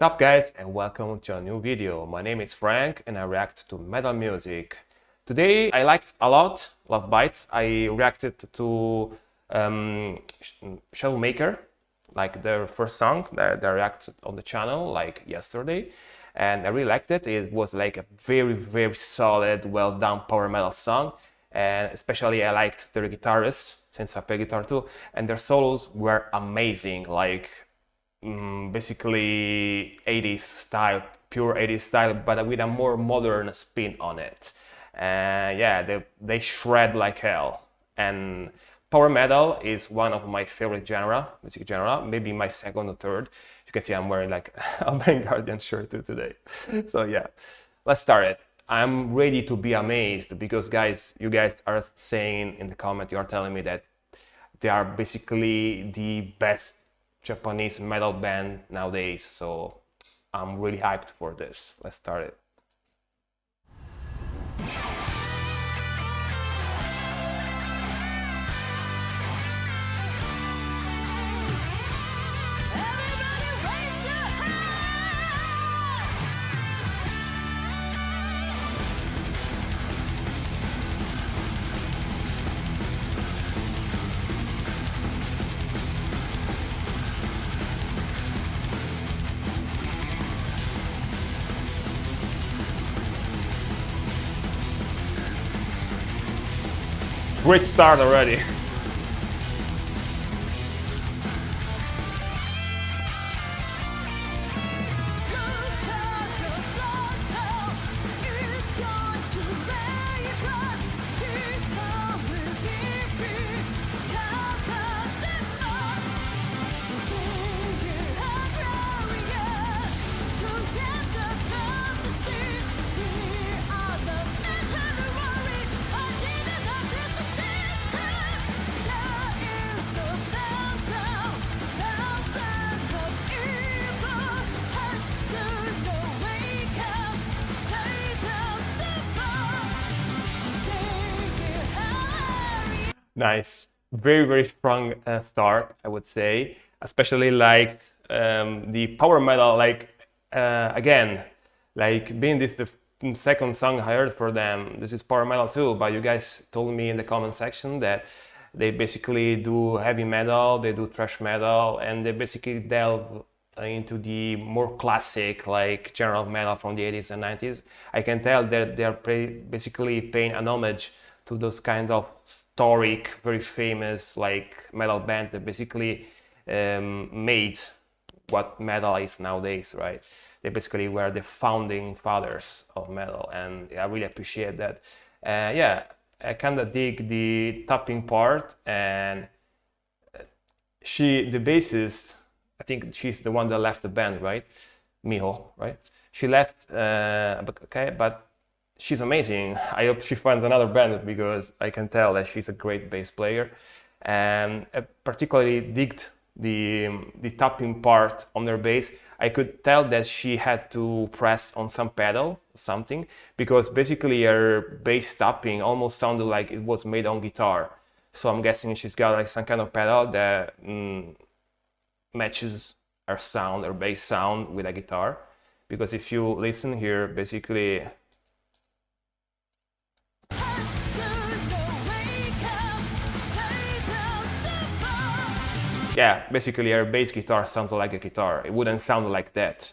What's up guys and welcome to a new video. My name is Frank and I react to metal music. Today I liked a lot Lovebites. I reacted to Showmaker, like their first song that they reacted on the channel like yesterday, and I really liked it. It was like a very solid, well done power metal song, and especially I liked their guitarists since I play guitar too, and their solos were amazing, like basically 80s style, pure 80s style, but with a more modern spin on it. Yeah, they shred like hell. And power metal is one of my favorite music genre, maybe my second or third. You can see I'm wearing like a Guardian shirt too today. So yeah, let's start it. I'm ready to be amazed because you guys are saying in the comment, you are telling me that they are basically the best Japanese metal band nowadays, so I'm really hyped for this. Let's start it. Great start already. Nice, very strong start, I would say, especially like the power metal, like again, like being this the second song I heard for them. This is power metal too, but you guys told me in the comment section that they basically do heavy metal, they do thrash metal, and they basically delve into the more classic like genre of metal from the 80s and 90s. I can tell that they're basically paying an homage to those kinds of historic, very famous like metal bands that basically made what metal is nowadays, right? They basically were the founding fathers of metal, and I really appreciate that. Yeah, I kind of dig the tapping part, and the bassist, I think she's the one that left the band, right? Miho, right? She left, okay, but she's amazing. I hope she finds another band because I can tell that she's a great bass player, and I particularly digged the tapping part on her bass. I could tell that she had to press on some pedal, something, because basically her bass tapping almost sounded like it was made on guitar. So I'm guessing she's got like some kind of pedal that matches her sound, her bass sound with a guitar. Because if you listen here, basically yeah, basically her bass guitar sounds like a guitar. It wouldn't sound like that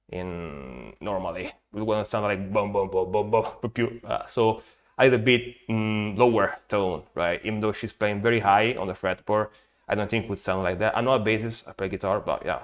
in normally. It wouldn't sound like boom boom boom boom boom. So I had a bit lower tone, right? Even though she's playing very high on the fretboard, I don't think it would sound like that. I'm not a bassist, I play guitar, but yeah,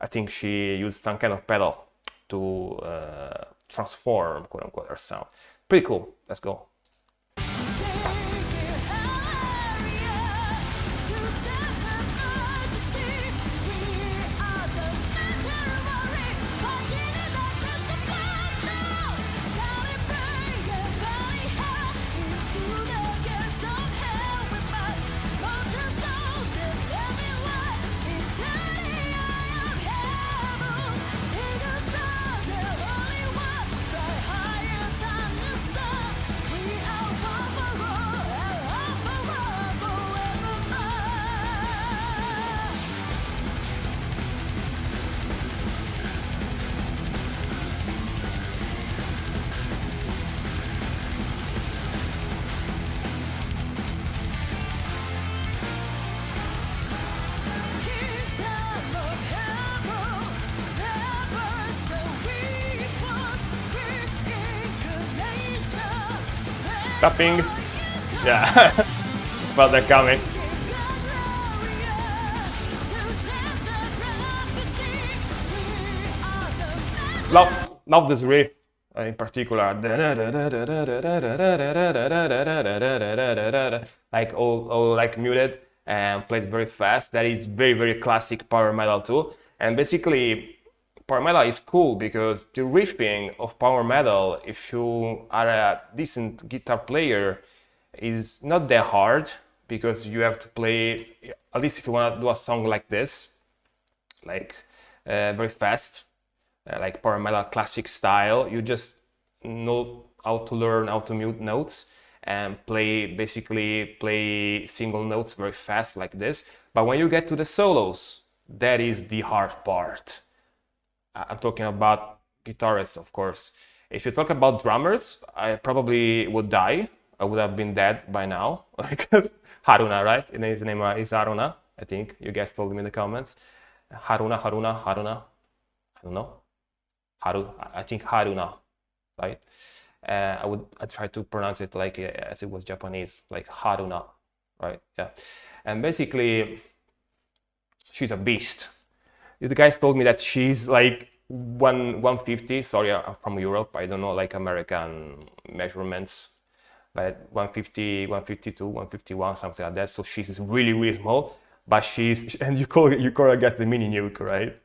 I think she used some kind of pedal to transform, quote unquote, her sound. Pretty cool. Let's go. Tapping. Yeah. Felt that coming. Love this riff in particular. Like all like muted and played very fast. That is very classic power metal too. And basically, power metal is cool because the riffing of power metal, if you are a decent guitar player, is not that hard because you have to play, at least if you want to do a song like this, like very fast, like power metal classic style, you just know how to learn how to mute notes and basically play single notes very fast like this. But when you get to the solos, that is the hard part. I'm talking about guitarists, of course. If you talk about drummers, I probably would die. I would have been dead by now because Haruna, right? His name is Haruna. I think you guys told me in the comments. Haruna. I don't know. I think Haruna, right? I try to pronounce it like as it was Japanese, like Haruna, right? Yeah. And basically, she's a beast. The guys told me that she's like 150. Sorry, I'm from Europe. I don't know like American measurements, but 150, 152, 151, something like that. So she's really small. But and you call her get the mini nuke, right?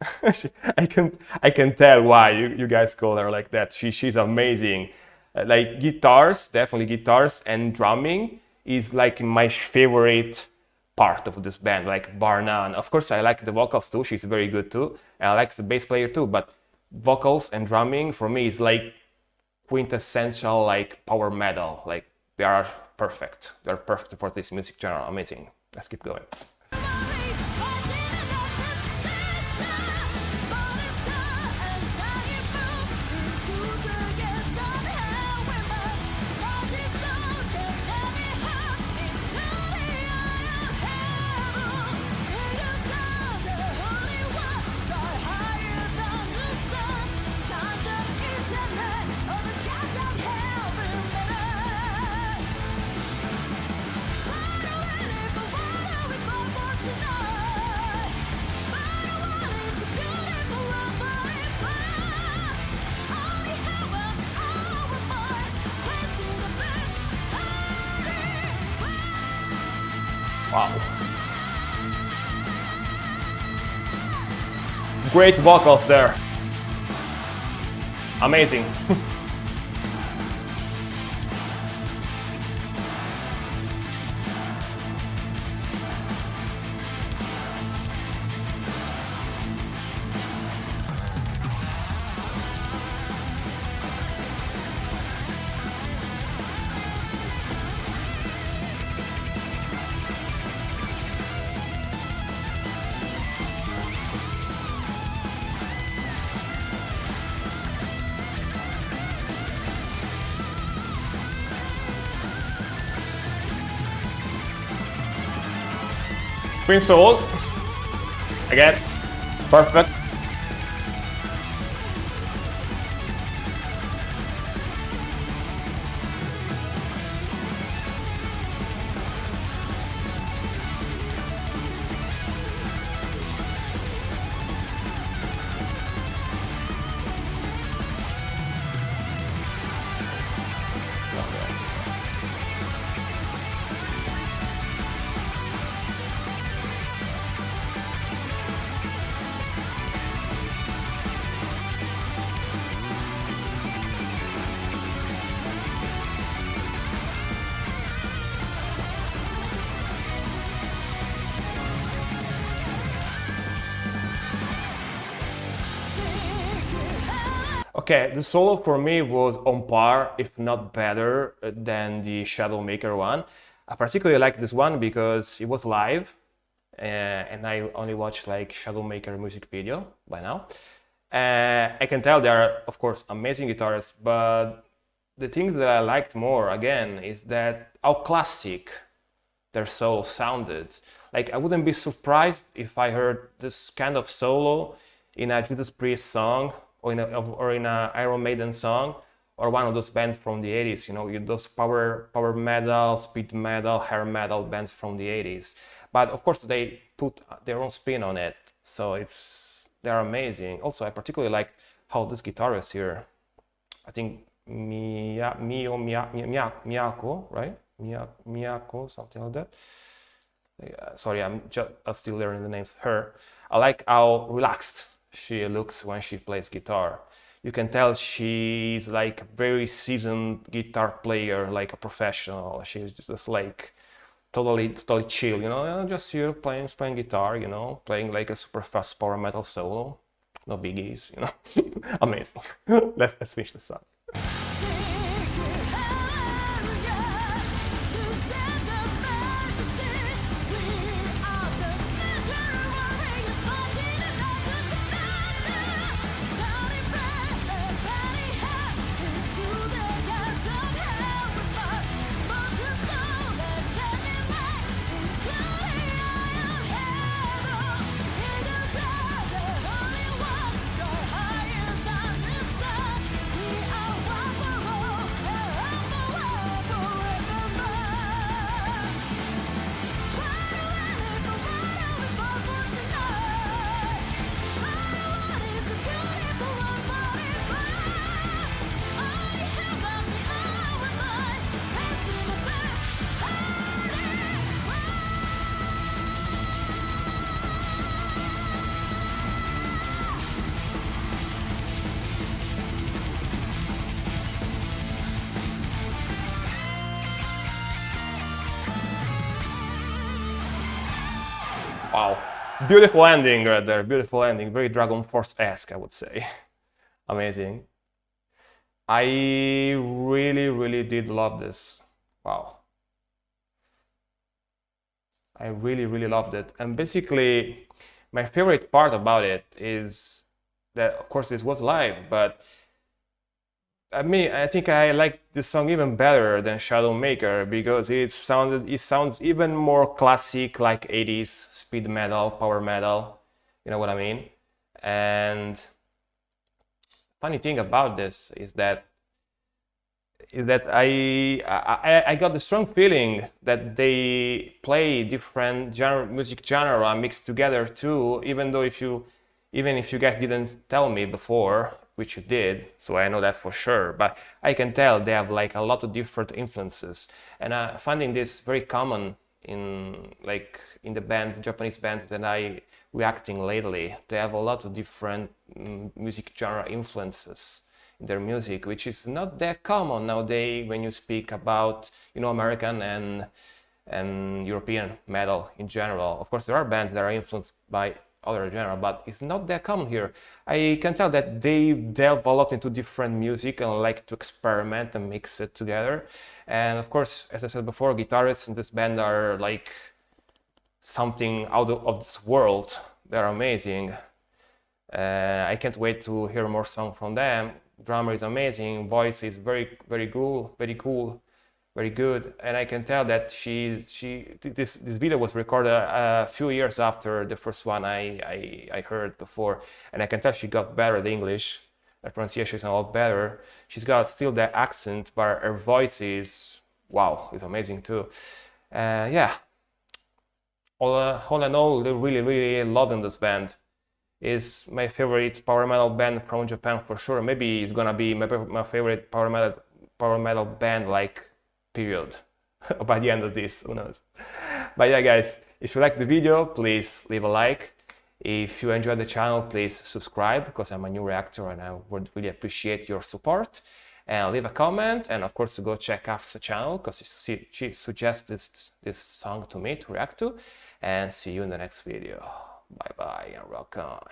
I can tell why you guys call her like that. She's amazing. Like guitars, definitely guitars, and drumming is like my favorite part of this band, like bar none. Of course, I like the vocals too. She's very good too, and I like the bass player too. But vocals and drumming for me is like quintessential like power metal. Like they are perfect. They're perfect for this music genre. Amazing. Let's keep going. Wow. Great vocals there. Amazing. Twin Souls. Again, perfect. Okay, the solo for me was on par, if not better, than the Shadowmaker one. I particularly like this one because it was live, and I only watched like Shadowmaker music video by now. I can tell they are, of course, amazing guitarists, but the things that I liked more, again, is that how classic their solo sounded. Like, I wouldn't be surprised if I heard this kind of solo in a Judas Priest song or in a Iron Maiden song or one of those bands from the 80s, you know, those power metal, speed metal, hair metal bands from the 80s. But of course they put their own spin on it, so they're amazing. Also, I particularly like how this guitarist here, I think Miyako, right? Miyako, something like that. Sorry, I'm still learning the names. Her. I like how relaxed she looks when she plays guitar. You can tell she's like a very seasoned guitar player, like a professional. She's just like totally chill, you know, just here playing guitar, you know, playing like a super fast power metal solo. No biggies, you know. Amazing. Let's finish the song. Wow, beautiful ending right there, beautiful ending, very Dragon Force-esque, I would say. Amazing. I really did love this. Wow. I really loved it. And basically, my favorite part about it is that, of course, this was live, but I think I like this song even better than Shadowmaker because it sounds even more classic, like 80s speed metal, power metal. You know what I mean? And funny thing about this is that I got the strong feeling that they play different music genre mixed together too, even if you guys didn't tell me before, which you did, so I know that for sure, but I can tell they have like a lot of different influences, and finding this very common in the bands, Japanese bands that I reacting lately. They have a lot of different music genre influences in their music, which is not that common nowadays when you speak about, you know, American and European metal in general. Of course, there are bands that are influenced by other genre, but it's not that common here. I can tell that they delve a lot into different music and like to experiment and mix it together. And of course, as I said before, guitarists in this band are like something out of this world. They're amazing. I can't wait to hear more songs from them. Drummer is amazing, voice is very cool, very good, and I can tell that this video was recorded a few years after the first one I heard before, and I can tell she got better at English. Her pronunciation is a lot better. She's got still that accent, but her voice is wow, is amazing too. Yeah, all in all, really loving this band. Is my favorite power metal band from Japan for sure. Maybe it's gonna be my favorite power metal band, like, period. By the end of this, who knows. But yeah, guys, if you like the video, please leave a like. If you enjoyed the channel, please subscribe, because I'm a new reactor and I would really appreciate your support. And leave a comment, and of course go check out the channel because she suggested this song to me to react to. And see you in the next video. Bye bye and rock on.